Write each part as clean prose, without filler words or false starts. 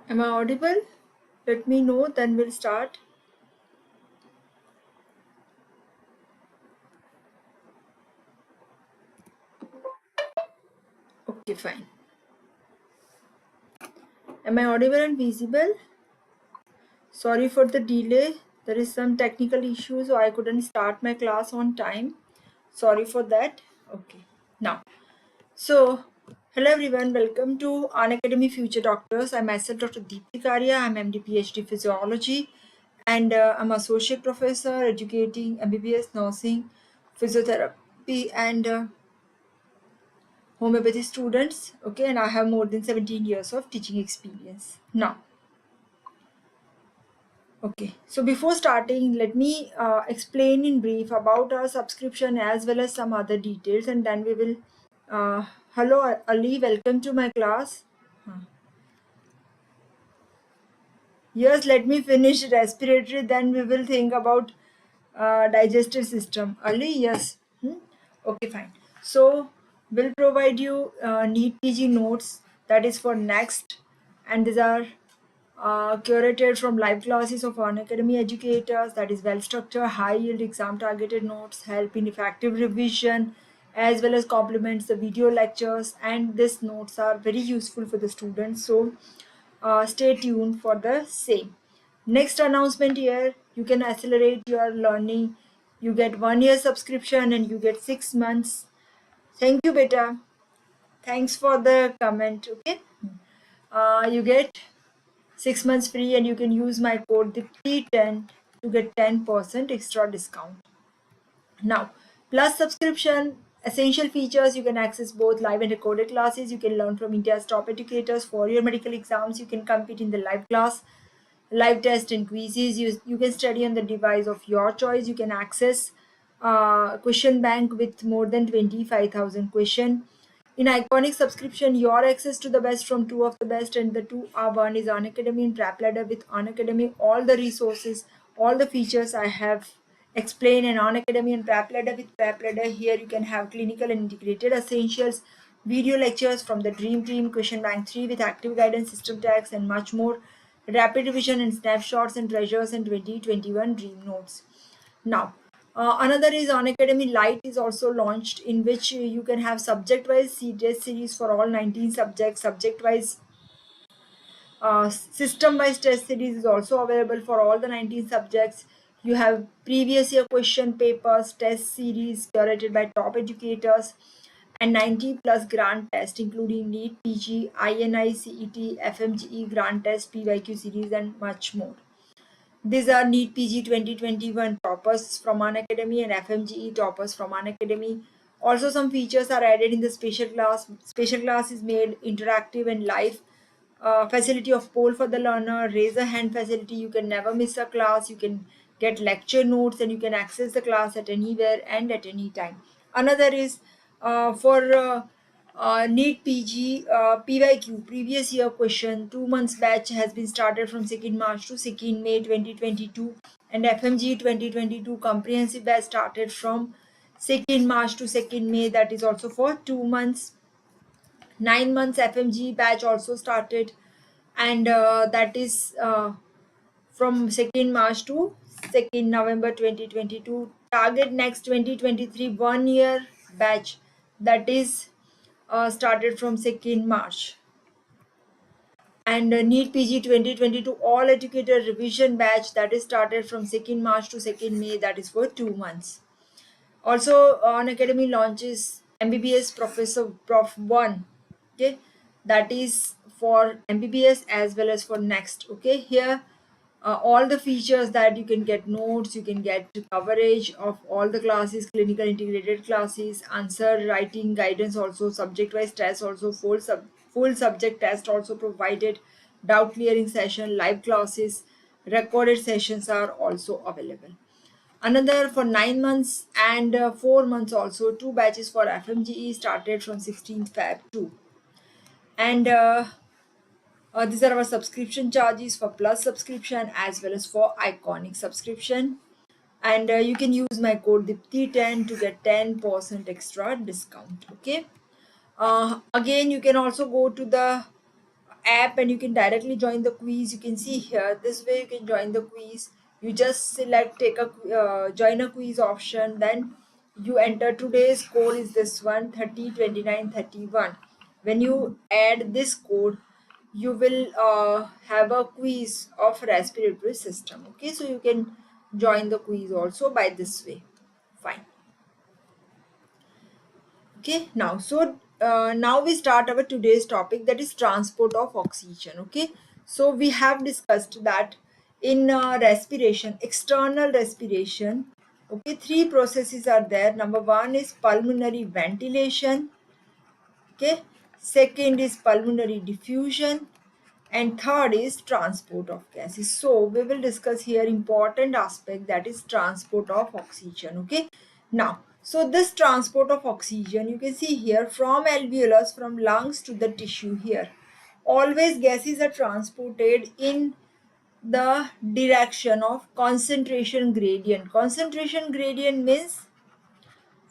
Am I audible? Let me know, then we'll start. Okay, fine. Am I audible and visible? Sorry for the delay. There is some technical issue, so I couldn't start my class on time. Sorry for that. Okay. Now, so hello everyone. Welcome to Unacademy Future Doctors. I'm myself Dr. Dipti Kariya. I'm MD PhD Physiology, and I'm associate professor educating MBBS nursing, physiotherapy, and homeopathy students. Okay, and I have more than 17 years of teaching experience now. Okay, so before starting, let me explain in brief about our subscription as well as some other details, and then we will. Hello, Ali, welcome to my class. Yes, let me finish respiratory, then we will think about digestive system. Ali, yes. Okay, fine. So, we'll provide you NEET PG notes that is for next, and these are curated from live classes of Unacademy educators, that is well structured, high yield exam targeted notes, help in effective revision, as well as complements the video lectures, and these notes are very useful for the students. So, stay tuned for the same. Next announcement here, you can accelerate your learning. You get 1 year subscription and you get 6 months. Thank you, beta. Thanks for the comment. Okay. You get 6 months free and you can use my code DIPTI10 to get 10% extra discount. Now, plus subscription, essential features, you can access both live and recorded classes. You can learn from India's top educators for your medical exams. You can compete in the live class, live test and quizzes. You can study on the device of your choice. You can access question bank with more than 25,000 question. In iconic subscription, your access to the best from two of the best, and the two are one is Unacademy and Prep Ladder. With Unacademy, all the resources, all the features I have explained, and Unacademy and Prep Ladder. With Prep Ladder, here you can have clinical and integrated essentials, video lectures from the Dream Team, Question Bank 3 with active guidance, system tags, and much more. Rapid revision and snapshots and treasures and 2021 dream notes. Now, another is Unacademy Lite is also launched, in which you can have subject-wise test series for all 19 subjects. Subject-wise, system-wise test series is also available for all the 19 subjects. You have previous year question papers, test series curated by top educators, and 90 plus grant test, including NEET PG, INI, CET, FMGE grant test, PYQ series, and much more. These are NEET PG 2021 toppers from Unacademy and FMGE toppers from Unacademy. Also, some features are added in the special class. Special class is made interactive and live. Facility of poll for the learner, raise a hand facility. You can never miss a class. You can get lecture notes and you can access the class at anywhere and at any time. Another is for NEET PG PYQ previous year question 2 months batch has been started from 2nd March to 2nd May 2022, and FMG 2022 comprehensive batch started from 2nd March to 2nd May, that is also for 2 months. 9 months FMG batch also started, and that is from 2nd March to 2nd November 2022. Target next 2023 1 year batch, that is started from 2nd March. And NEET PG 2022 all educator revision batch, that is started from 2nd March to 2nd May, that is for 2 months. Also, Unacademy launches MBBS Professor Prof 1. Okay, that is for MBBS as well as for next. Okay, here all the features that you can get notes, you can get coverage of all the classes, clinical integrated classes, answer writing guidance, also subject wise tests, also full subject test also provided, doubt clearing session, live classes, recorded sessions are also available. Another for 9 months and 4 months also, two batches for FMGE started from 16th Feb 2. And these are our subscription charges for plus subscription as well as for iconic subscription. And you can use my code DIPTI10 to get 10% extra discount. Okay. Again, you can also go to the app and you can directly join the quiz. You can see here, this way you can join the quiz. You just select join a quiz option, then you enter today's code is this one, 302931. When you add this code, you will have a quiz of respiratory system. Okay, so you can join the quiz also by this way. Fine. Okay, now we start our today's topic, that is transport of oxygen. Okay, so we have discussed that in respiration, external respiration, okay, three processes are there. Number one is pulmonary ventilation, okay, second is pulmonary diffusion, and third is transport of gases. So we will discuss here important aspect, that is transport of oxygen. Okay, now so this transport of oxygen, you can see here, from alveolus, from lungs to the tissue, here always gases are transported in the direction of concentration gradient. Concentration gradient means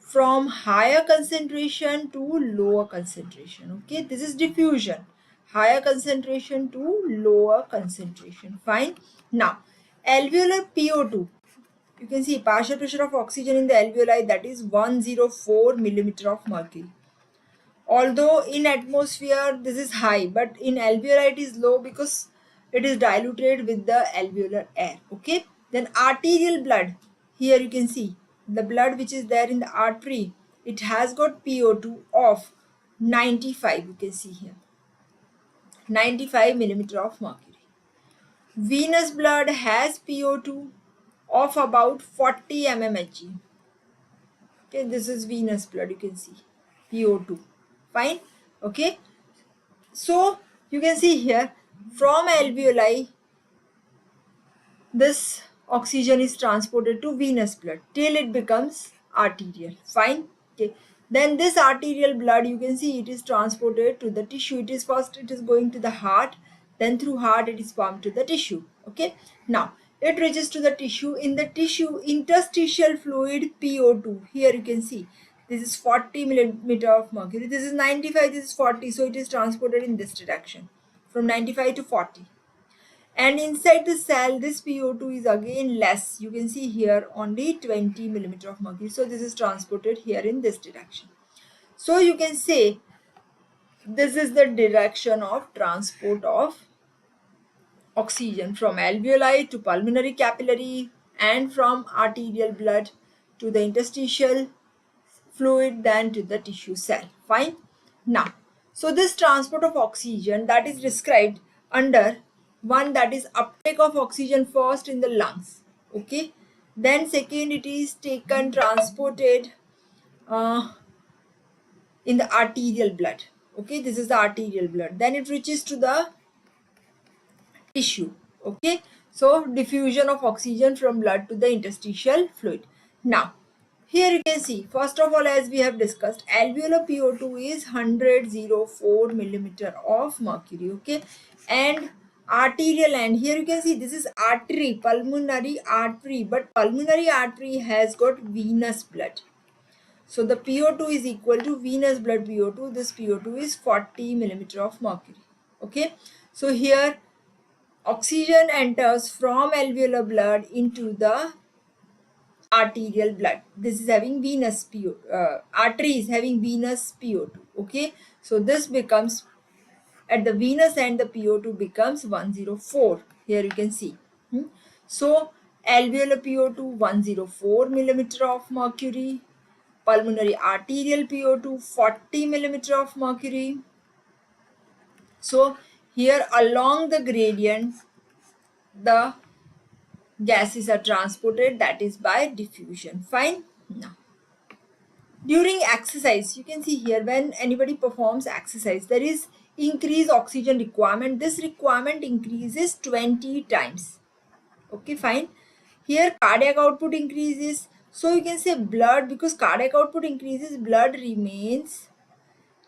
from higher concentration to lower concentration. Okay, this is diffusion, higher concentration to lower concentration. Fine. Now alveolar PO2, you can see partial pressure of oxygen in the alveoli, that is 104 millimeter of mercury. Although in atmosphere this is high, but in alveoli it is low because it is diluted with the alveolar air. Okay, then arterial blood, here you can see the blood which is there in the artery, it has got PO2 of 95. You can see here 95 millimeter of mercury. Venous blood has PO2 of about 40 mmHg. Okay, this is venous blood, you can see PO2. Fine. Okay, so you can see here, from alveoli this oxygen is transported to venous blood till it becomes arterial. Fine. Okay, then this arterial blood, you can see it is transported to the tissue. It is first, it is going to the heart, then through heart it is pumped to the tissue. Okay, now it reaches to the tissue. In the tissue, interstitial fluid PO2, here you can see this is 40 millimeter of mercury, this is 95, this is 40, so it is transported in this direction from 95 to 40. And inside the cell, this PO2 is again less. You can see here only 20 millimeter of mercury, so this is transported here in this direction. So you can say this is the direction of transport of oxygen from alveoli to pulmonary capillary, and from arterial blood to the interstitial fluid, then to the tissue cell. Fine. Now, so this transport of oxygen, that is described under one, that is uptake of oxygen first in the lungs. Okay, then second, it is taken, transported in the arterial blood. Okay, this is the arterial blood, then it reaches to the tissue. Okay, so diffusion of oxygen from blood to the interstitial fluid. Now here you can see, first of all, as we have discussed, alveolar PO2 is 104 millimeter of mercury. Okay, and arterial end, here you can see this is artery, pulmonary artery, but pulmonary artery has got venous blood. So the PO2 is equal to venous blood PO2. This PO2 is 40 millimeter of mercury. Okay, so here oxygen enters from alveolar blood into the arterial blood. This is having venous artery is having venous PO2. Okay, so this becomes, at the venous end the PO2 becomes 104. Here you can see. So alveolar PO2 104 millimeter of mercury, pulmonary arterial PO2 40 millimeter of mercury. So here along the gradient the gases are transported, that is by diffusion. Fine. Now during exercise, you can see here, when anybody performs exercise, there is increased oxygen requirement. This requirement increases 20 times. Okay, fine. Here cardiac output increases, so you can say blood, because cardiac output increases, blood remains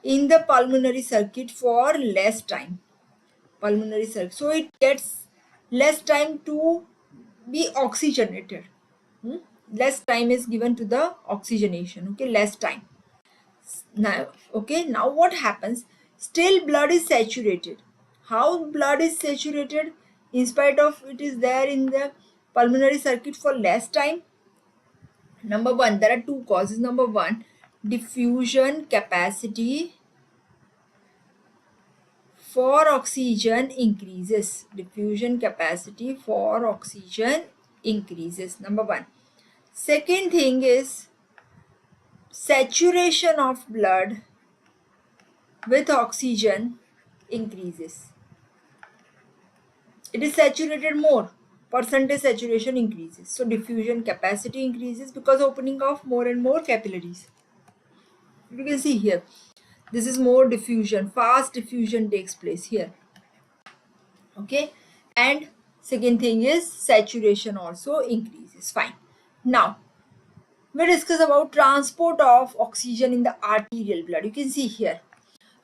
in the pulmonary circuit for less time. Pulmonary circuit, so it gets less time to be oxygenated. Less time is given to the oxygenation. Okay, less time. Now, okay, now what happens? Still blood is saturated. How blood is saturated in spite of it is there in the pulmonary circuit for less time? Number one, there are two causes. Number one, diffusion capacity for oxygen increases. Diffusion capacity for oxygen increases. Number one. Second thing is saturation of blood with oxygen increases. It is saturated more. Percentage saturation increases. So diffusion capacity increases because opening of more and more capillaries. You can see here. This is more diffusion. Fast diffusion takes place here. Okay. And second thing is saturation also increases. Fine. Now, we discuss about transport of oxygen in the arterial blood. You can see here.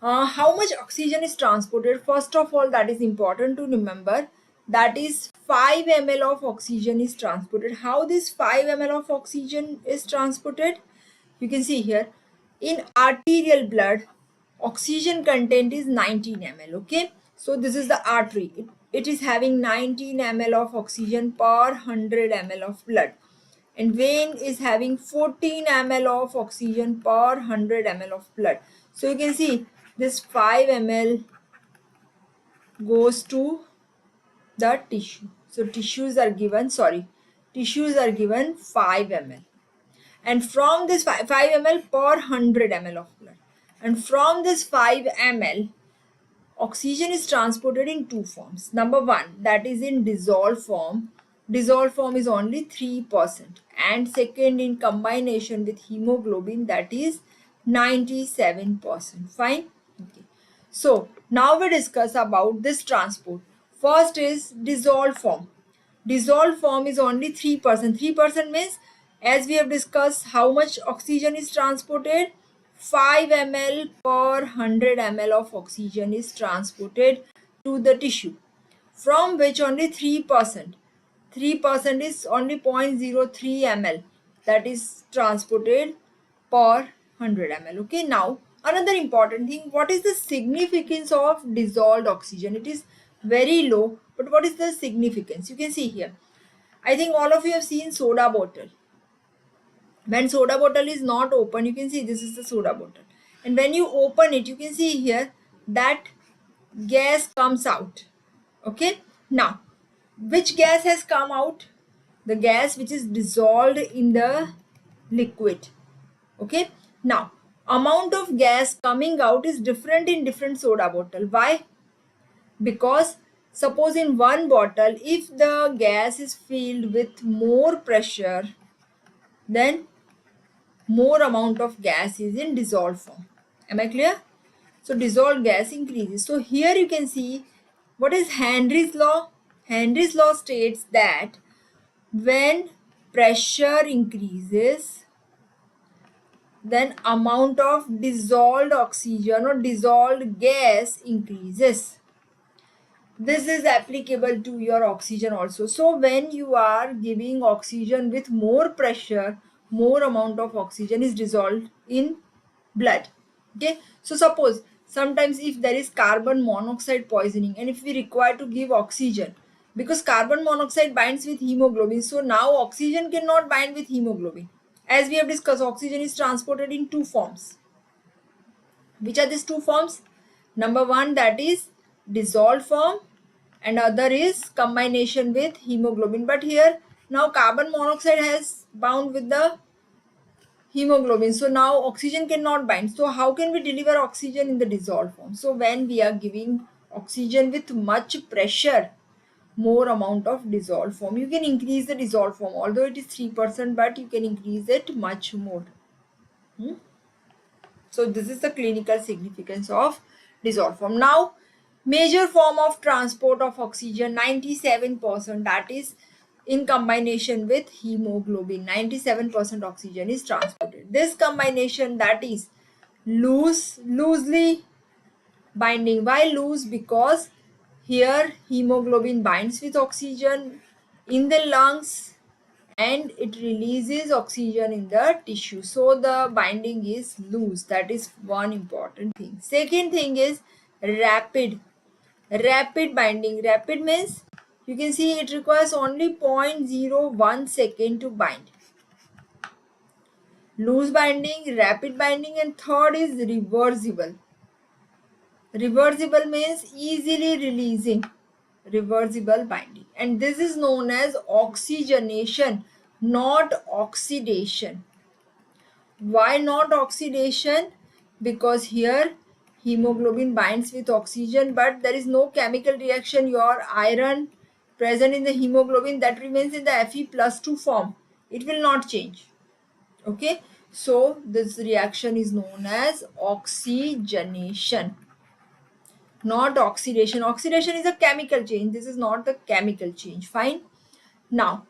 How much oxygen is transported? First of all, that is important to remember. That is 5 ml of oxygen is transported. How this 5 ml of oxygen is transported? You can see here. In arterial blood, oxygen content is 19 ml. Okay. So this is the artery. It is having 19 ml of oxygen per 100 ml of blood. And vein is having 14 ml of oxygen per 100 ml of blood. So you can see this 5 ml goes to the tissue. So tissues are given 5 ml. And from this 5 ml per 100 ml of blood. And from this 5 ml, oxygen is transported in two forms. Number one, that is in dissolved form. Dissolved form is only 3%. And second, in combination with hemoglobin, that is 97%. Fine. Okay. So now we discuss about this transport. First is dissolved form. Dissolved form is only 3%. 3% means, as we have discussed, how much oxygen is transported? 5 ml per 100 ml of oxygen is transported to the tissue, from which only 3%. 3% is only 0.03 ml that is transported per 100 ml. Okay, now another important thing, what is the significance of dissolved oxygen? It is very low, but what is the significance? You can see here. I think all of you have seen soda bottle. When soda bottle is not open, you can see this is the soda bottle. And when you open it, you can see here that gas comes out. Okay. Now, which gas has come out? The gas which is dissolved in the liquid. Okay. Now, amount of gas coming out is different in different soda bottle. Why? Because suppose in one bottle, if the gas is filled with more pressure, then more amount of gas is in dissolved form. Am I clear? So dissolved gas increases. So here you can see what is Henry's law. Henry's law states that when pressure increases, then amount of dissolved oxygen or dissolved gas increases. This is applicable to your oxygen also. So when you are giving oxygen with more pressure, more amount of oxygen is dissolved in blood. Okay. So suppose sometimes if there is carbon monoxide poisoning and if we require to give oxygen, because carbon monoxide binds with hemoglobin, so now oxygen cannot bind with hemoglobin. As we have discussed, oxygen is transported in two forms. Which are these two forms? Number one, that is dissolved form, and other is combination with hemoglobin. But here now carbon monoxide has bound with the hemoglobin, so now oxygen cannot bind. So how can we deliver oxygen in the dissolved form? So when we are giving oxygen with much pressure, more amount of dissolved form, you can increase the dissolved form, although it is 3%, but you can increase it much more. So this is the clinical significance of dissolved form. Now, major form of transport of oxygen, 97%, that is in combination with hemoglobin. 97% oxygen is transported. This combination, that is loosely binding. Why loose? Because here hemoglobin binds with oxygen in the lungs and it releases oxygen in the tissue. So the binding is loose. That is one important thing. Second thing is rapid. Rapid binding. Rapid means you can see it requires only 0.01 second to bind. Loose binding, rapid binding, and third is reversible. Reversible means easily releasing. Reversible binding. And this is known as oxygenation, not oxidation. Why not oxidation? Because here hemoglobin binds with oxygen, but there is no chemical reaction. Your iron present in the hemoglobin that remains in the Fe+2 form. It will not change. Okay, so this reaction is known as oxygenation, not oxidation. Oxidation is a chemical change. This is not the chemical change. Fine. Now,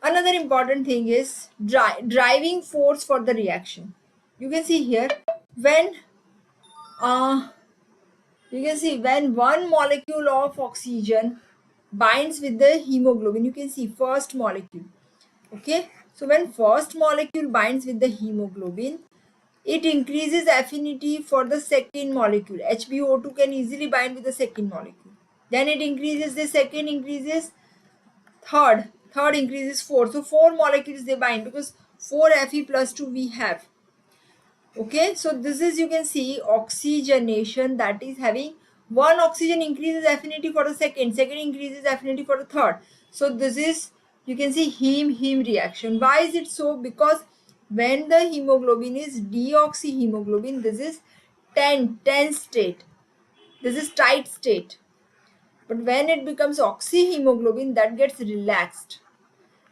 another important thing is driving force for the reaction. You can see here when uh, when one molecule of oxygen binds with the hemoglobin, you can see first molecule. Okay, so when first molecule binds with the hemoglobin, it increases affinity for the second molecule. HbO2 can easily bind with the second molecule. Then it increases, the second increases, third increases, fourth. So 4 molecules they bind because 4 Fe+2 we have. Okay, so this is, you can see, oxygenation, that is having one oxygen increases affinity for the second increases affinity for the third. So this is, you can see, heme reaction. Why is it so? Because when the hemoglobin is deoxyhemoglobin, this is tense state, this is tight state, but when it becomes oxyhemoglobin, that gets relaxed,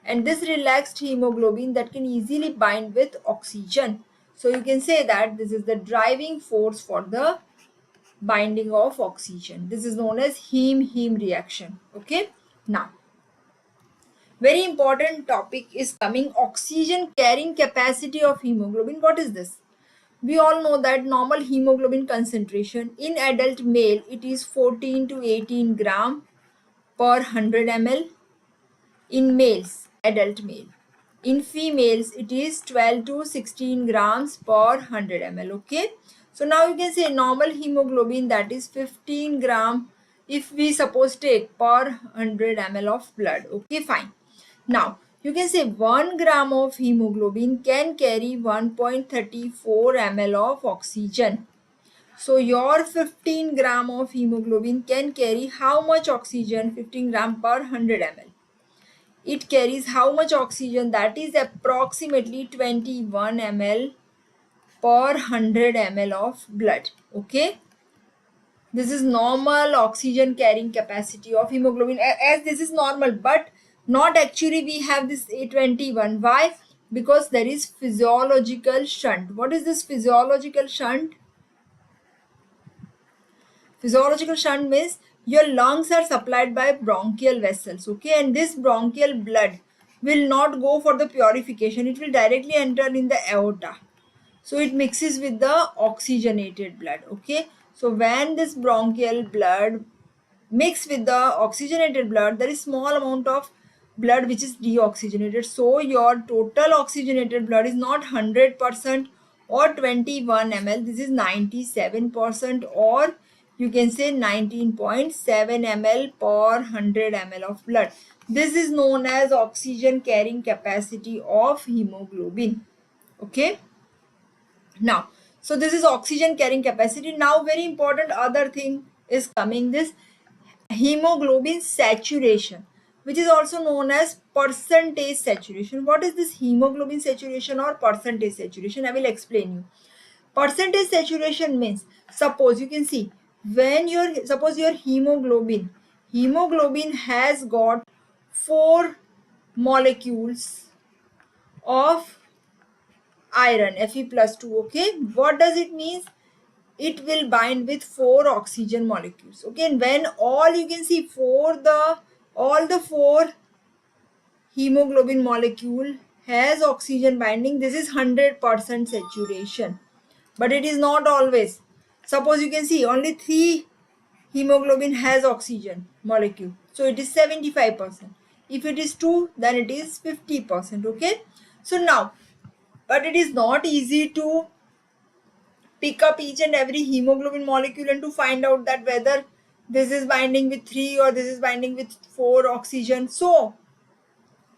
and this relaxed hemoglobin that can easily bind with oxygen. So you can say that this is the driving force for the binding of oxygen. This is known as heme reaction. Okay, now very important topic is coming, oxygen carrying capacity of hemoglobin. What is this? We all know that normal hemoglobin concentration in adult male, it is 14 to 18 gram per 100 ml in males, adult male. In females, it is 12 to 16 grams per 100 ml. Okay, so now you can say normal hemoglobin, that is 15 gram if we suppose take per 100 ml of blood. Okay, fine. Now you can say 1 gram of hemoglobin can carry 1.34 ml of oxygen. So your 15 gram of hemoglobin can carry how much oxygen? 15 gram per 100 ml. It carries how much oxygen? That is approximately 21 ml per 100 ml of blood. Okay, this is normal oxygen carrying capacity of hemoglobin, as this is normal, but not actually we have this 821. Why? Because there is physiological shunt. What is this physiological shunt? Physiological shunt means your lungs are supplied by bronchial vessels, okay, and this bronchial blood will not go for the purification, it will directly enter in the aorta. So it mixes with the oxygenated blood. Okay, so when this bronchial blood mix with the oxygenated blood, there is small amount of blood which is deoxygenated. So your total oxygenated blood is not 100% or 21 ml. This is 97%, or you can say 19.7 ml per 100 ml of blood. This is known as oxygen carrying capacity of hemoglobin. Okay. Now, so this is oxygen carrying capacity. Now, very important other thing is coming, this hemoglobin saturation, which is also known as percentage saturation. What is this hemoglobin saturation or percentage saturation? I will explain you. Percentage saturation means, suppose you can see, when suppose your hemoglobin has got 4 molecules of iron, Fe+2. Okay, what does it mean? It will bind with 4 oxygen molecules. Okay, and when all, you can see, all the 4 hemoglobin molecule has oxygen binding, this is 100% saturation. But it is not always. Suppose you can see only 3 hemoglobin has oxygen molecule, so it is 75%. If it is 2, then it is 50%. Okay, so now, but it is not easy to pick up each and every hemoglobin molecule and to find out that whether this is binding with 3 or this is binding with 4 oxygen. So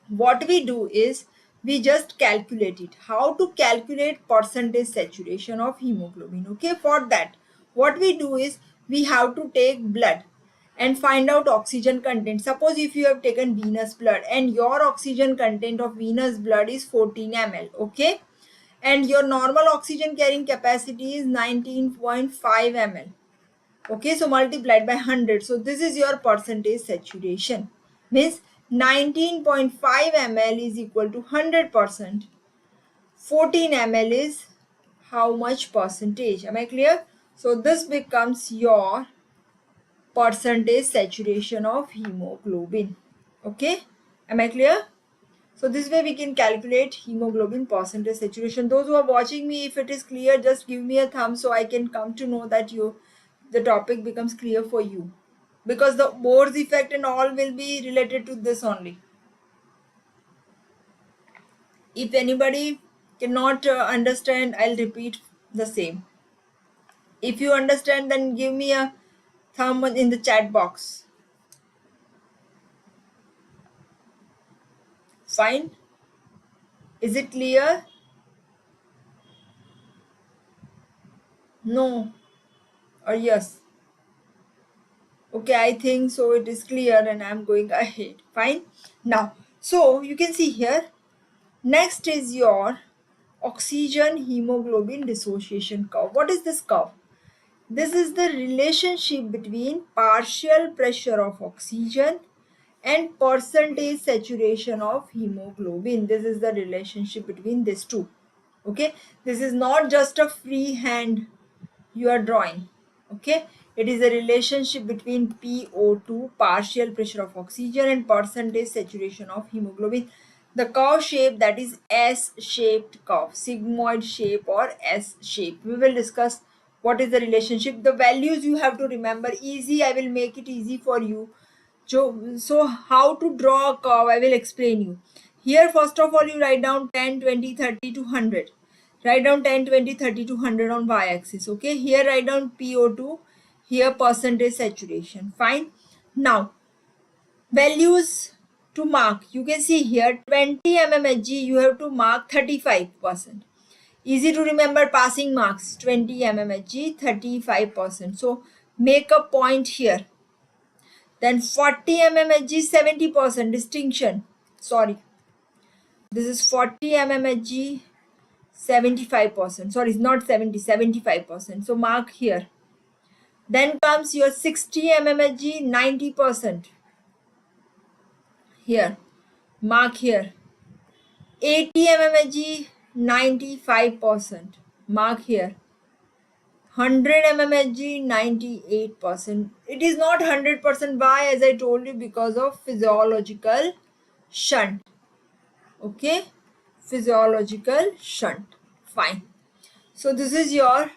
what we do is we just calculate it. How to calculate percentage saturation of hemoglobin? Okay, for that what we do is we have to take blood and find out oxygen content. Suppose if you have taken venous blood and your oxygen content of venous blood is 14 ml, okay, and your normal oxygen carrying capacity is 19.5 ml. Okay, so multiplied by 100. So this is your percentage saturation. Means 19.5 ml is equal to 100%. 14 ml is how much percentage? Am I clear? So this becomes your percentage saturation of hemoglobin. Okay, am I clear? So this way we can calculate hemoglobin percentage saturation. Those who are watching me, if it is clear, just give me a thumb so I can come to know that the topic becomes clear for you. Because the Bohr's effect and all will be related to this only. If anybody cannot understand, I'll repeat the same. If you understand, then give me a thumb in the chat box. Fine? Is it clear? No or yes? Okay, I think so it is clear and I'm going ahead. Fine. Now, so you can see here, next is your oxygen hemoglobin dissociation curve. What is this curve? This is the relationship between partial pressure of oxygen and percentage saturation of hemoglobin. This is the relationship between these two. Okay, this is not just a free hand you are drawing. Okay, it is a relationship between PO2, partial pressure of oxygen, and percentage saturation of hemoglobin. The curve shape, that is S-shaped curve, sigmoid shape or S shape. We will discuss what is the relationship. The values you have to remember. Easy, I will make it easy for you. So how to draw a curve, I will explain you. Here first of all you write down 10, 20, 30 to 100. Write down 10, 20, 30 to 100 on y-axis. Okay, here write down PO2, here percentage saturation. Fine. Now values to mark, you can see here 20 mmHg you have to mark 35%. Easy to remember, passing marks 20 mmHg 35%. So make a point here. Then 40 mmHg 70% distinction. Sorry, this is 40 mmHg 75%. Sorry, it's not 70, 75%. So mark here. Then comes your 60 mmHg 90%. Here, mark here. 80 mmHg 95%. Mark here. 100 mmHg 98%. It is not 100%. Why? As I told you, because of physiological shunt. Okay, physiological shunt. Fine. So this is your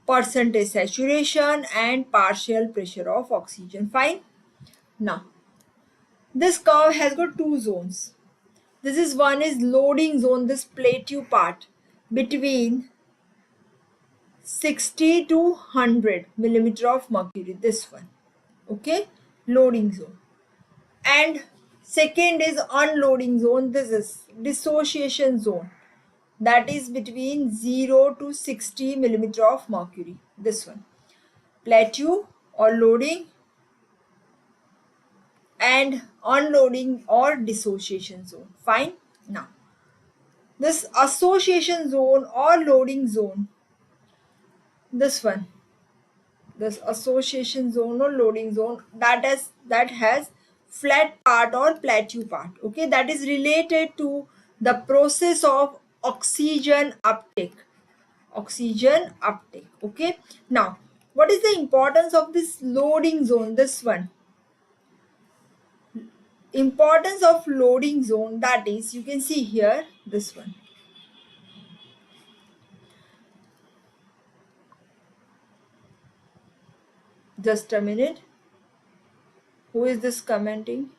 percentage saturation and partial pressure of oxygen. Fine. Now this curve has got two zones. This is one is loading zone, this plateau part between 60 to 100 millimeter of mercury, this one. Okay, loading zone. And second is unloading zone, this is dissociation zone, that is between 0 to 60 millimeter of mercury, this one. Plateau or loading and unloading or dissociation zone. Fine. Now this association zone or loading zone, this one, this association zone or loading zone, that has flat part or plateau part. Okay, that is related to the process of oxygen uptake. Oxygen uptake. Okay, now what is the importance of this loading zone? This one, importance of loading zone, that is, you can see here, this one. Just a minute. Who is this commenting?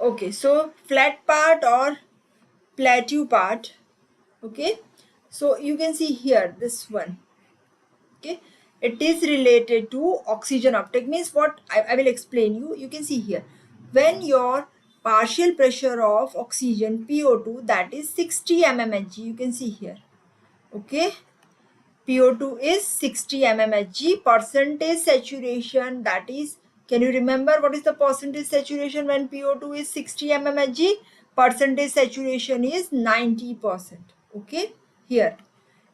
Okay, so flat part or plateau part. Okay, so you can see here this one. Okay, it is related to oxygen uptake. Means what I will explain you. You can see here when your partial pressure of oxygen PO2, that is 60 mmHg, you can see here. Okay, PO2 is 60 mmHg. Percentage saturation, that is, can you remember what is the percentage saturation when PO2 is 60 mmHg? Percentage saturation is 90%. Okay, here.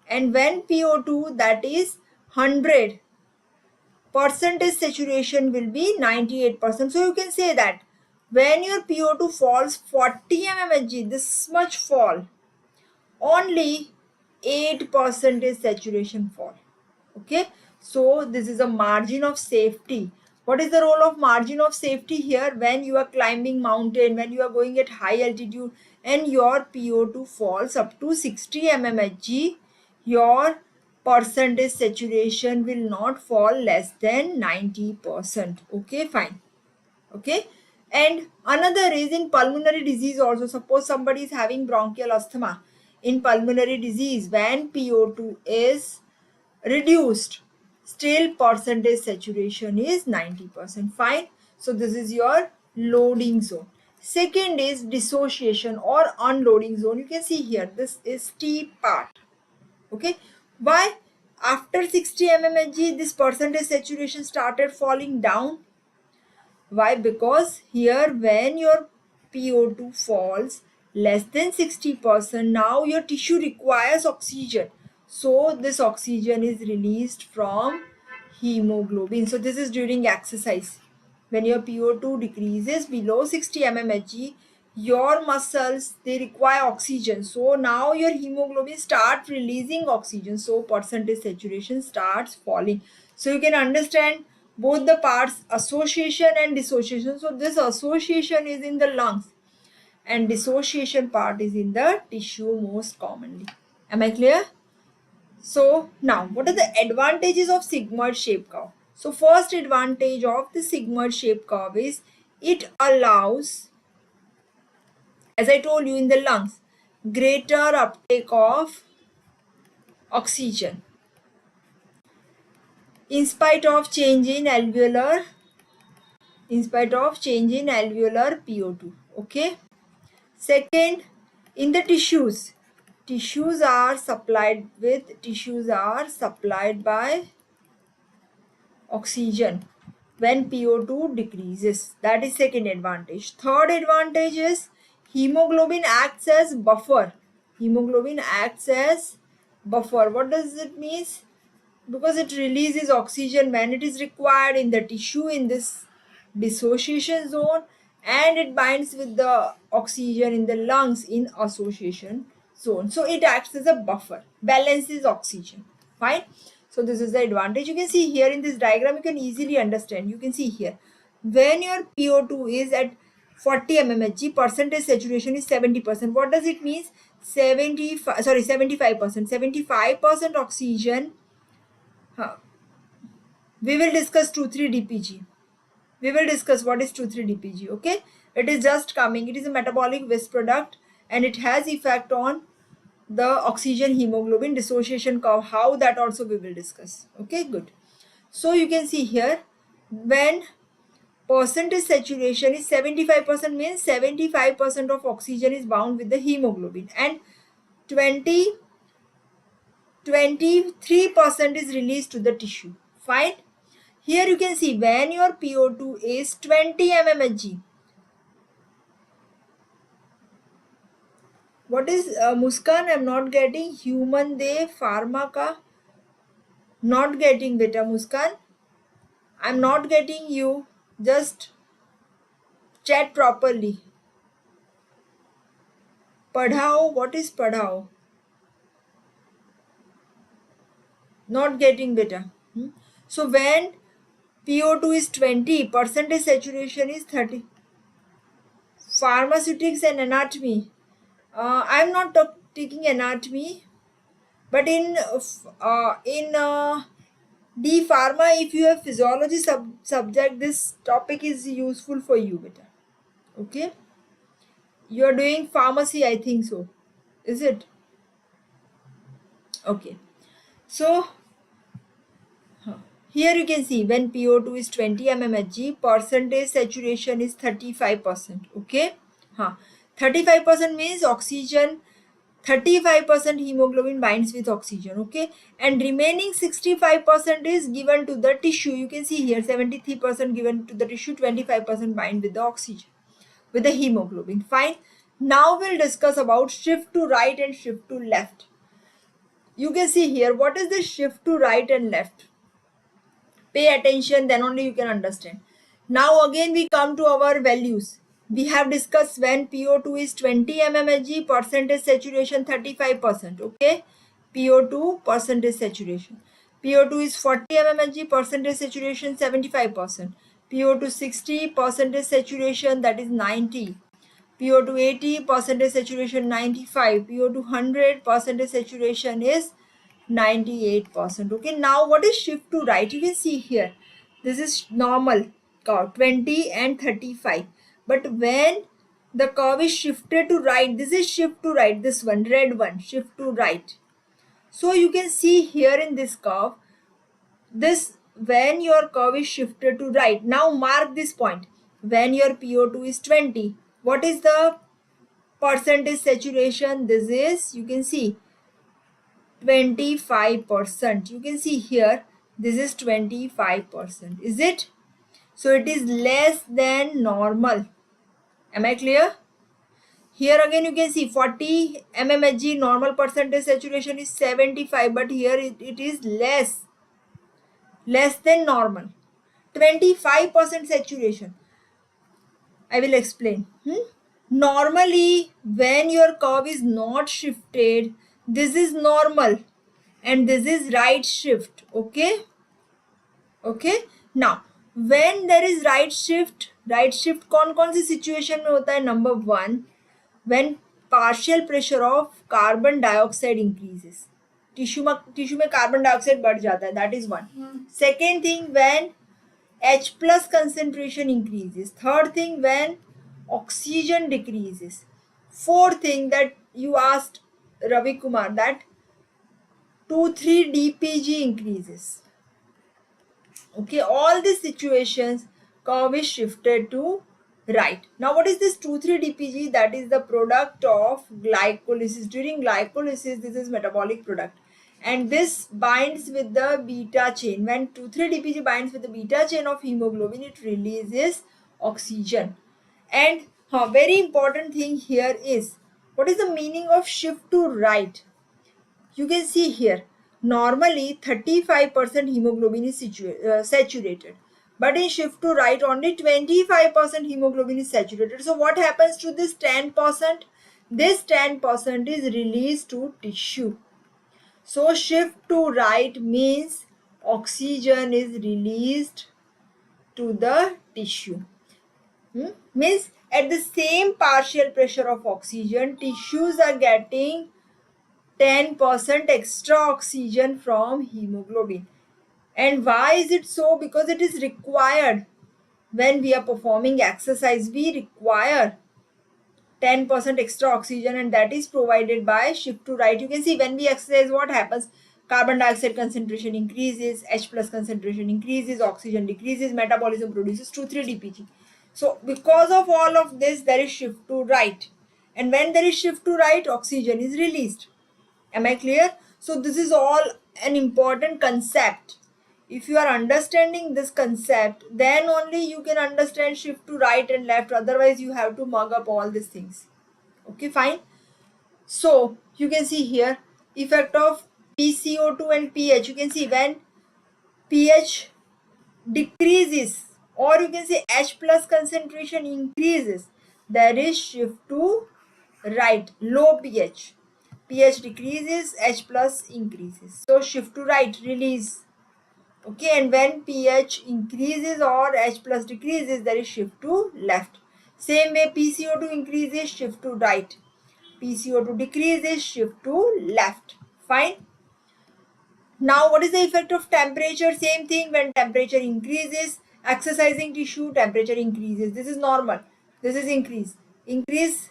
And when PO2, that is 100, percentage saturation will be 98%. So you can say that when your PO2 falls 40 mmHg, this much fall, only 8% is saturation fall. Okay, so this is a margin of safety. What is the role of margin of safety here? When you are climbing mountain, when you are going at high altitude and your PO2 falls up to 60 mmHg, your percentage saturation will not fall less than 90%. Okay, fine. Okay, and another is in pulmonary disease also. Suppose somebody is having bronchial asthma. In pulmonary disease, when PO2 is reduced, still percentage saturation is 90%. Fine. So this is your loading zone. Second is dissociation or unloading zone. You can see here, this is T part. Okay, why? After 60 mmHg, this percentage saturation started falling down. Why? Because here when your PO2 falls less than 60%, now your tissue requires oxygen. So this oxygen is released from hemoglobin. So this is during exercise. When your PO2 decreases below 60 mmHg, your muscles, they require oxygen. So now your hemoglobin starts releasing oxygen. So percentage saturation starts falling. So you can understand both the parts, association and dissociation. So this association is in the lungs and dissociation part is in the tissue most commonly. Am I clear? So now what are the advantages of sigmoid shape curve? So first advantage of the sigmoid shape curve is it allows, as I told you, in the lungs, greater uptake of oxygen in spite of change in alveolar PO2. Okay. Second, in the tissues, tissues are supplied by oxygen when PO2 decreases. That is second advantage. Third advantage is hemoglobin acts as buffer. Hemoglobin acts as buffer. What does it mean? Because it releases oxygen when it is required in the tissue in this dissociation zone, and it binds with the oxygen in the lungs in association zone. So it acts as a buffer, balances oxygen. Fine. So this is the advantage. You can see here in this diagram, you can easily understand. You can see here when your PO2 is at 40 mmHg, percentage saturation is 70%. What does it mean? 75%. 75% oxygen. We will discuss 2,3 DPG. We will discuss what is 2,3 DPG. Okay, it is just coming. It is a metabolic waste product and it has effect on the oxygen hemoglobin dissociation curve. How, that also we will discuss. Okay, good. So you can see here when percentage saturation is 75%, means 75% of oxygen is bound with the hemoglobin and 23% is released to the tissue. Fine. Here you can see when your PO2 is 20 mmHg. What is Muskan? I'm not getting. Human de pharma ka. Not getting beta Muskan. I'm not getting you. Just chat properly. Padhao. What is padhao? Not getting beta. So when PO2 is 20, percentage saturation is 30. Pharmaceutics and anatomy. I'm not taking anatomy, but in D pharma, if you have physiology subject, this topic is useful for you, beta. Okay, you are doing pharmacy, I think so. Is it? Okay. So here you can see when PO2 is 20 mmHg, percentage saturation is 35%. Okay. 35% means oxygen, 35% hemoglobin binds with oxygen. Okay. And remaining 65% is given to the tissue. You can see here 73% given to the tissue, 25% bind with the oxygen, with the hemoglobin. Fine. Now we'll discuss about shift to right and shift to left. You can see here what is the shift to right and left. Pay attention, then only you can understand. Now again we come to our values. We have discussed when PO2 is 20 mmHg, percentage saturation 35%. Okay, PO2 percentage saturation. PO2 is 40 mmHg, percentage saturation 75%. PO2 60, percentage saturation, that is 90. PO2 80, percentage saturation 95. PO2 100, percentage saturation is 98%. Okay, now what is shift to right? You can see here, this is normal curve 20 and 35, but when the curve is shifted to right, this is shift to right, this one red one, shift to right. So you can see here in this curve, this when your curve is shifted to right. Now mark this point, when your PO2 is 20, what is the percentage saturation? This is, you can see, 25%. You can see here, this is 25%. Is it? So it is less than normal. Am I clear? Here again you can see 40 mmHg normal percentage saturation is 75, but here it is less than normal. 25% saturation. I will explain. Normally, when your curve is not shifted, this is normal and this is right shift. Okay. Okay. Now, when there is right shift कौन सी situation में होता है? Number one, when partial pressure of carbon dioxide increases. Tissue में carbon dioxide बढ़ जाता है. That is one. Second thing, when H plus concentration increases. Third thing, when oxygen decreases. Fourth thing that you asked Ravi Kumar, that 2,3 DPG increases. Okay, all these situations, curve is shifted to right. Now what is this 2,3 DPG? That is the product of glycolysis. During glycolysis, this is metabolic product, and this binds with the beta chain. When 2,3 DPG binds with the beta chain of hemoglobin, it releases oxygen. And very important thing here is, what is the meaning of shift to right? You can see here, normally 35% hemoglobin is saturated, but in shift to right only 25% hemoglobin is saturated. So what happens to this 10%? This 10% is released to tissue. So shift to right means oxygen is released to the tissue. Means at the same partial pressure of oxygen, tissues are getting 10% extra oxygen from hemoglobin. And why is it so? Because it is required. When we are performing exercise, we require 10% extra oxygen, and that is provided by shift to right. You can see when we exercise, what happens? Carbon dioxide concentration increases, H plus concentration increases, oxygen decreases, metabolism produces 2,3 DPG. So because of all of this, there is shift to right. And when there is shift to right, oxygen is released. Am I clear? So this is all an important concept. If you are understanding this concept, then only you can understand shift to right and left. Otherwise, you have to mug up all these things. Okay, fine. So you can see here, effect of PCO2 and pH. You can see when pH decreases, or you can say H plus concentration increases, there is shift to right, low pH. pH decreases, H plus increases. So shift to right, release. Okay, and when pH increases or H plus decreases, there is shift to left. Same way PCO2 increases, shift to right. PCO2 decreases, shift to left. Fine. Now what is the effect of temperature? Same thing, when temperature increases, exercising tissue, temperature increases. This is normal. This is increase. Increase.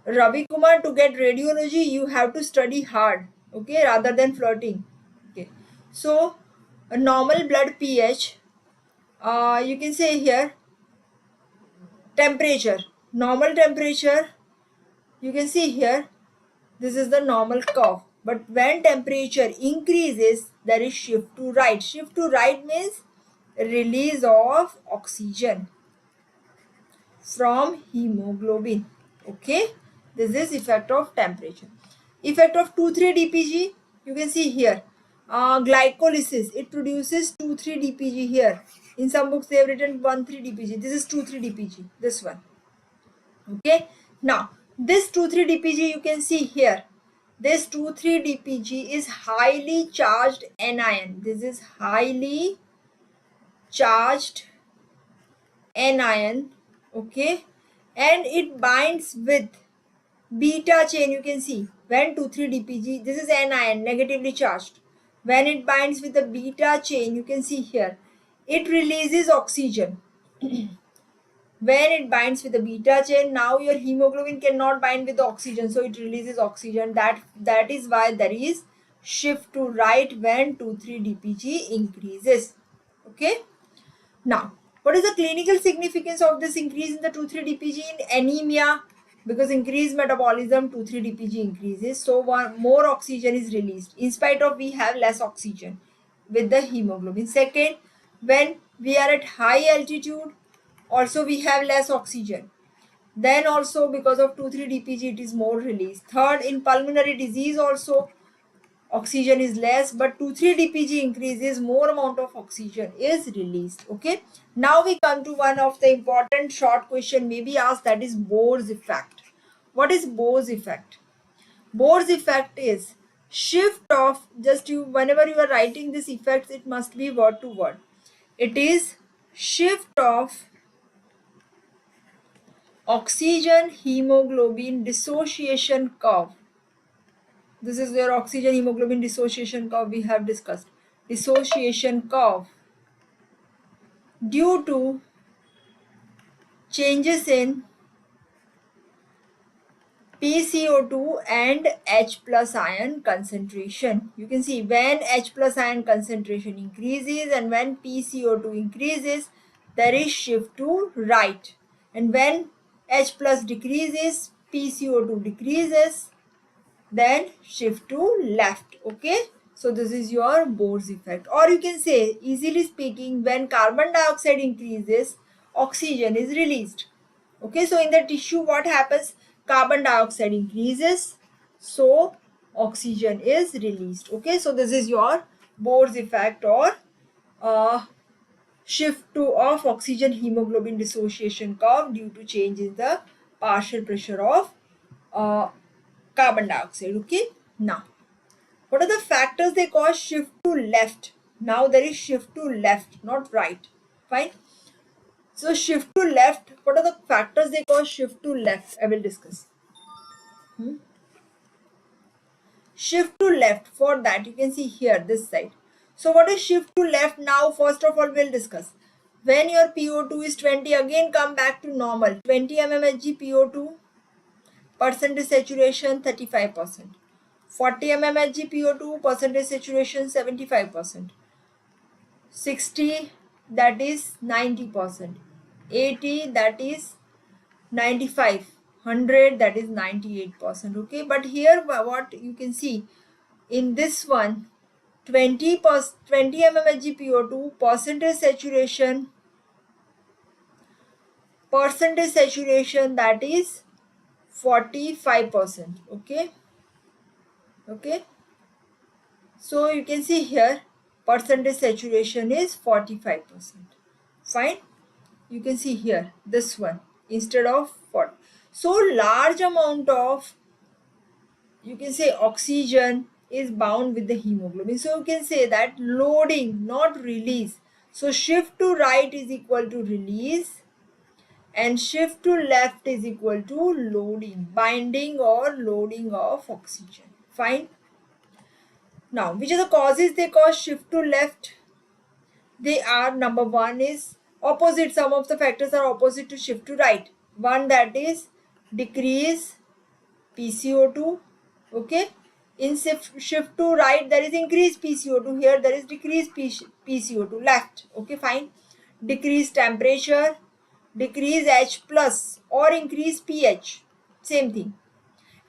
Ravi Kumar, to get radiology, you have to study hard, okay, rather than flirting. Okay. So, a normal blood pH, you can say here, temperature. Normal temperature, you can see here, this is the normal curve. But when temperature increases, there is shift to right. Shift to right means release of oxygen from hemoglobin. Okay, this is effect of temperature. Effect of 2,3-DPG, you can see here. Glycolysis, it produces 2,3-DPG here. In some books they have written 1,3-DPG. This is 2,3-DPG, this one. Okay, now this 2,3-DPG you can see here. This 2,3-DPG is highly charged anion. This is highly charged anion. Okay, and it binds with beta chain. You can see when 2,3-DPG, this is anion, negatively charged. When it binds with the beta chain, you can see here, it releases oxygen. When it binds with the beta chain, now your hemoglobin cannot bind with the oxygen, so it releases oxygen. That is why there is shift to right when 2,3-DPG increases. Okay. Now, what is the clinical significance of this increase in the 2,3-DPG in anemia? Because increased metabolism, 2,3-DPG increases, so more oxygen is released. In spite of we have less oxygen with the hemoglobin. Second, when we are at high altitude, also we have less oxygen. Then also because of 2,3-DPG, it is more released. Third, in pulmonary disease also, oxygen is less, but 2,3-DPG increases, more amount of oxygen is released. Okay, now we come to one of the important short question may be asked, that is Bohr's effect. What is Bohr's effect? Bohr's effect is shift of, just you, whenever you are writing this effect, it must be word to word. It is shift of oxygen hemoglobin dissociation curve. This is your oxygen hemoglobin dissociation curve we have discussed. Dissociation curve due to changes in PCO2 and H plus ion concentration. You can see when H plus ion concentration increases and when PCO2 increases, there is shift to right. And when H plus decreases, PCO2 decreases, then shift to left. Okay, so this is your Bohr's effect. Or you can say, easily speaking, when carbon dioxide increases, oxygen is released. Okay, so in the tissue what happens? Carbon dioxide increases, so oxygen is released. Okay, so this is your Bohr's effect, or shift to of oxygen hemoglobin dissociation curve due to change in the partial pressure of uh, carbon dioxide. Okay, now what are the factors they cause shift to left? Now there is shift to left, not right. Fine. So shift to left, what are the factors they cause shift to left? I will discuss. Shift to left, for that you can see here this side. So what is shift to left? Now first of all we'll discuss. When your PO2 is 20, again come back to normal. 20 mmHg PO2, percentage saturation 35%. 40 mmHg PO2, percentage saturation 75%. 60, that is 90%. 80, that is 95. 100, that is 98%. Okay, but here what you can see in this one, 20 mmHg PO2, percentage saturation, that is 45%. Okay, so you can see here percentage saturation is 45%. Fine, you can see here this one instead of 40. So large amount of, you can say, oxygen is bound with the hemoglobin. So you can say that loading, not release. So shift to right is equal to release, and shift to left is equal to loading, binding or loading of oxygen. Fine. Now, which are the causes they cause shift to left? They are, number one is opposite. Some of the factors are opposite to shift to right. One, that is decrease PCO2. Okay, in shift to right there is increase PCO2, here there is decrease PCO2 left. Okay, fine. Decrease temperature, decrease H plus or increase pH, same thing.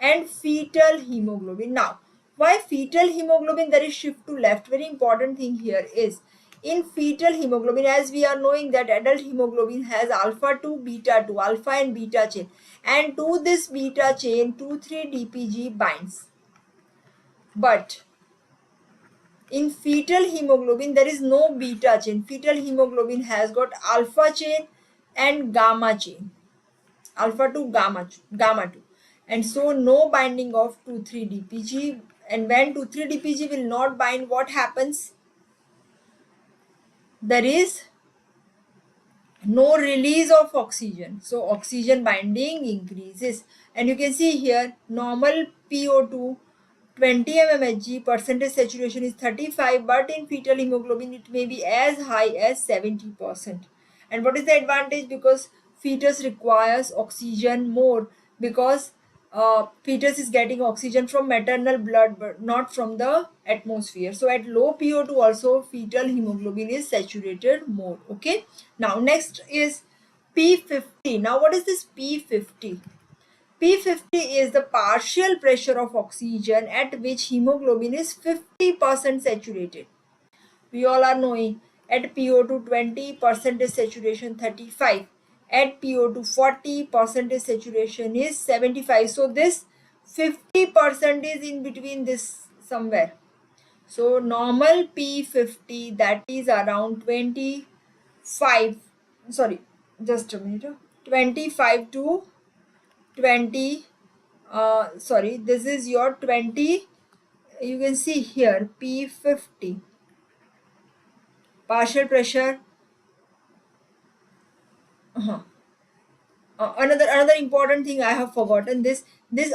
And fetal hemoglobin. Now, why fetal hemoglobin there is shift to left? Very important thing here is, in fetal hemoglobin, as we are knowing that adult hemoglobin has alpha 2 beta 2, alpha and beta chain, and to this beta chain 2,3-DPG binds. But in fetal hemoglobin there is no beta chain. Fetal hemoglobin has got alpha chain and gamma chain, alpha 2 gamma 2, and so no binding of 2,3-DPG. And when 2,3-DPG will not bind, what happens? There is no release of oxygen, so oxygen binding increases. And you can see here normal PO2 20 mmHg, percentage saturation is 35, but in fetal hemoglobin it may be as high as 70%. And what is the advantage? Because fetus requires oxygen more, because fetus is getting oxygen from maternal blood but not from the atmosphere. So at low PO2 also fetal hemoglobin is saturated more. Okay, now next is P50. Now what is this P50? P50 is the partial pressure of oxygen at which hemoglobin is 50% saturated. We all are knowing at PO2 20% is saturation 35. At PO2 40% saturation is 75. So this 50% is in between this somewhere. So normal P50, that is around 25, sorry, just a minute, 25 to 20, sorry, this is your 20, you can see here P50 partial pressure. Another important thing I have forgotten, this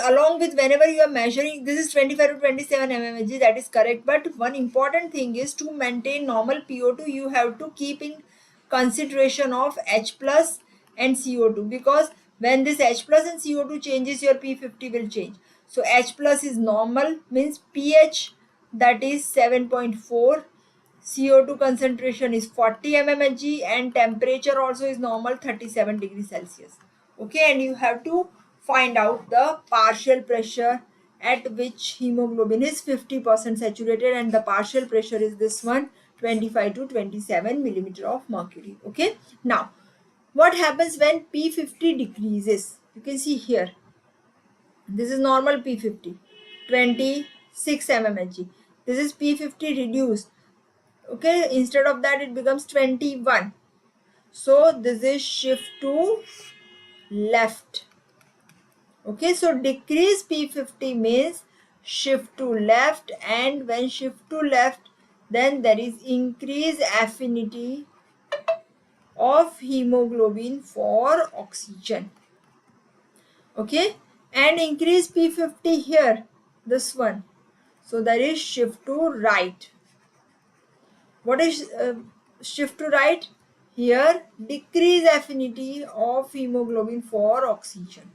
along with whenever you are measuring, this is 25 to 27 mmHg, that is correct, but one important thing is to maintain normal PO2 you have to keep in consideration of H plus and CO2, because when this H plus and CO2 changes, your P50 will change. So H plus is normal, means pH that is 7.4, CO2 concentration is 40 mmHg, and temperature also is normal 37 degrees Celsius. Okay, and you have to find out the partial pressure at which hemoglobin is 50% saturated, and the partial pressure is this one, 25 to 27 millimeter of mercury. Okay, now what happens when P50 decreases? You can see here, this is normal P50, 26 mmHg. This is P50 reduced. Okay, instead of that it becomes 21. So this is shift to left. Okay, so decrease P50 means shift to left, and when shift to left, then there is increased affinity of hemoglobin for oxygen. Okay, and increase P50 here, this one, so there is shift to right. What is shift to right? Here decrease affinity of hemoglobin for oxygen.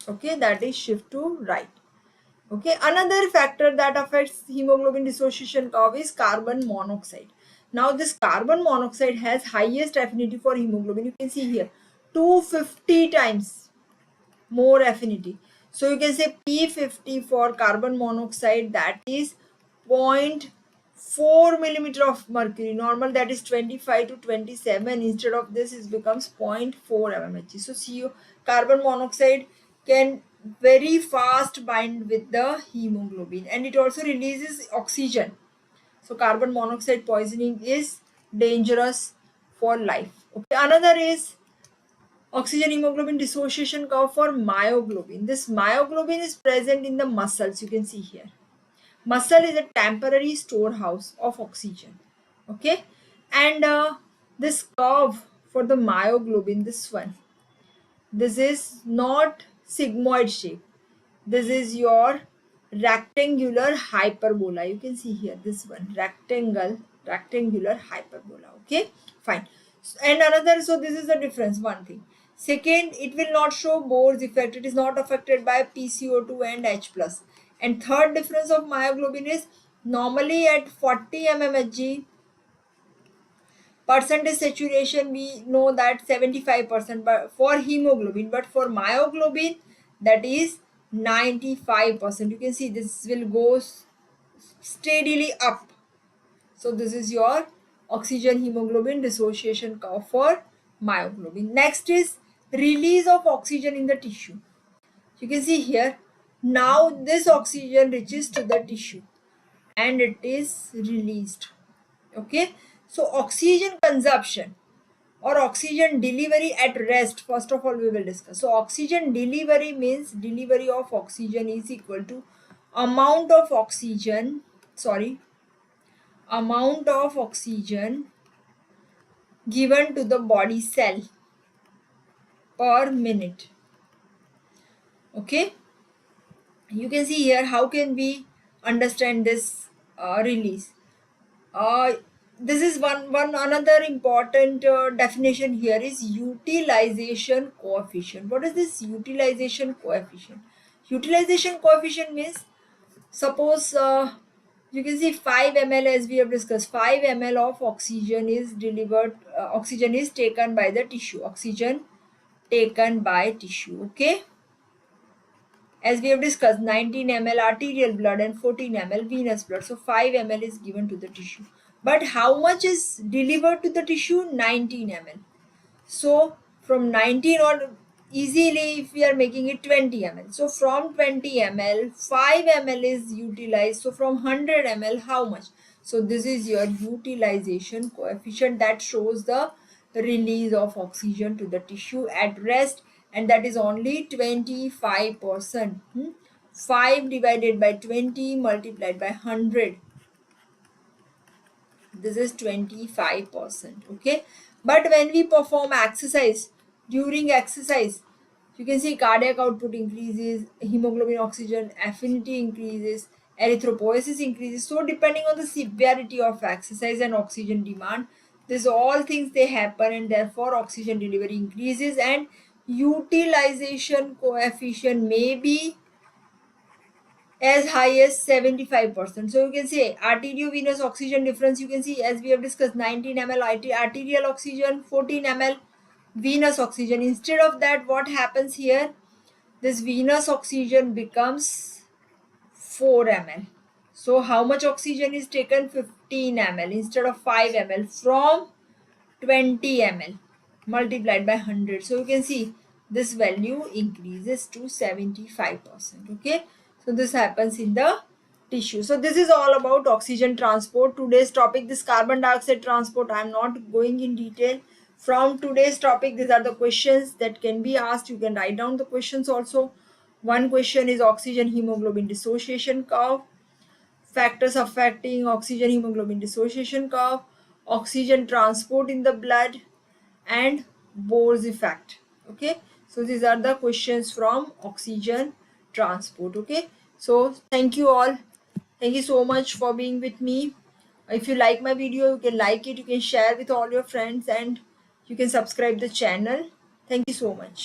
Okay, that is shift to right. Okay, another factor that affects hemoglobin dissociation curve is carbon monoxide. Now this carbon monoxide has highest affinity for hemoglobin. You can see here 250 times more affinity. So you can say P50 for carbon monoxide, that is 0.4 millimeter of mercury. Normal that is 25 to 27. Instead of this it becomes 0.4 mmHg. So CO carbon monoxide can very fast bind with the hemoglobin, and it also releases oxygen. So carbon monoxide poisoning is dangerous for life. Okay, another is oxygen hemoglobin dissociation curve for myoglobin. This myoglobin is present in the muscles. You can see here. Muscle is a temporary storehouse of oxygen. Okay, and this curve for the myoglobin, this one, this is not sigmoid shape. This is your rectangular hyperbola. You can see here this one, rectangle rectangular hyperbola. Okay, fine. And another, so this is the difference, one thing. Second, it will not show Bohr's effect. It is not affected by PCO2 and H plus. And third difference of myoglobin is normally at 40 mmHg percentage saturation, we know that 75% but for hemoglobin, but for myoglobin that is 95%. You can see this will go steadily up. So this is your oxygen hemoglobin dissociation curve for myoglobin. Next is release of oxygen in the tissue. You can see here, now this oxygen reaches to the tissue and it is released. Okay, so oxygen consumption or oxygen delivery at rest, first of all we will discuss. So oxygen delivery means delivery of oxygen is equal to amount of oxygen given to the body cell per minute. Okay, you can see here, how can we understand this release? uh, this is one another important definition here is utilization coefficient. What is this utilization coefficient? Utilization coefficient means, suppose you can see 5 ml, as we have discussed, 5 ml of oxygen is delivered, oxygen is taken by the tissue, oxygen taken by tissue. Okay, as we have discussed, 19 ml arterial blood and 14 ml venous blood. So 5 ml is given to the tissue. But how much is delivered to the tissue? 19 ml. So from 19, or easily if we are making it 20 ml. So from 20 ml, 5 ml is utilized. So from 100 ml, how much? So this is your utilization coefficient that shows the release of oxygen to the tissue at rest, and that is only 25%. 5 divided by 20 multiplied by 100, this is 25%. Okay, but when we perform exercise, during exercise, you can see cardiac output increases, hemoglobin oxygen affinity increases, erythropoiesis increases. So depending on the severity of exercise and oxygen demand, these all things they happen, and therefore oxygen delivery increases and utilization coefficient may be as high as 75%. So you can say arteriovenous oxygen difference, you can see, as we have discussed, 19 ml arterial oxygen, 14 ml venous oxygen. Instead of that, what happens here? This venous oxygen becomes 4 ml. So how much oxygen is taken? 15 ml instead of 5 ml from 20 ml multiplied by 100. So you can see this value increases to 75%. Okay, so this happens in the tissue. So this is all about oxygen transport. Today's topic, this carbon dioxide transport, I am not going in detail. From today's topic, these are the questions that can be asked. You can write down the questions also. One question is oxygen hemoglobin dissociation curve, factors affecting oxygen hemoglobin dissociation curve, oxygen transport in the blood, and Bohr's effect. Okay, so these are the questions from oxygen transport. Okay, so thank you all. Thank you so much for being with me. If you like my video, you can like it, you can share with all your friends, and you can subscribe the channel. Thank you so much.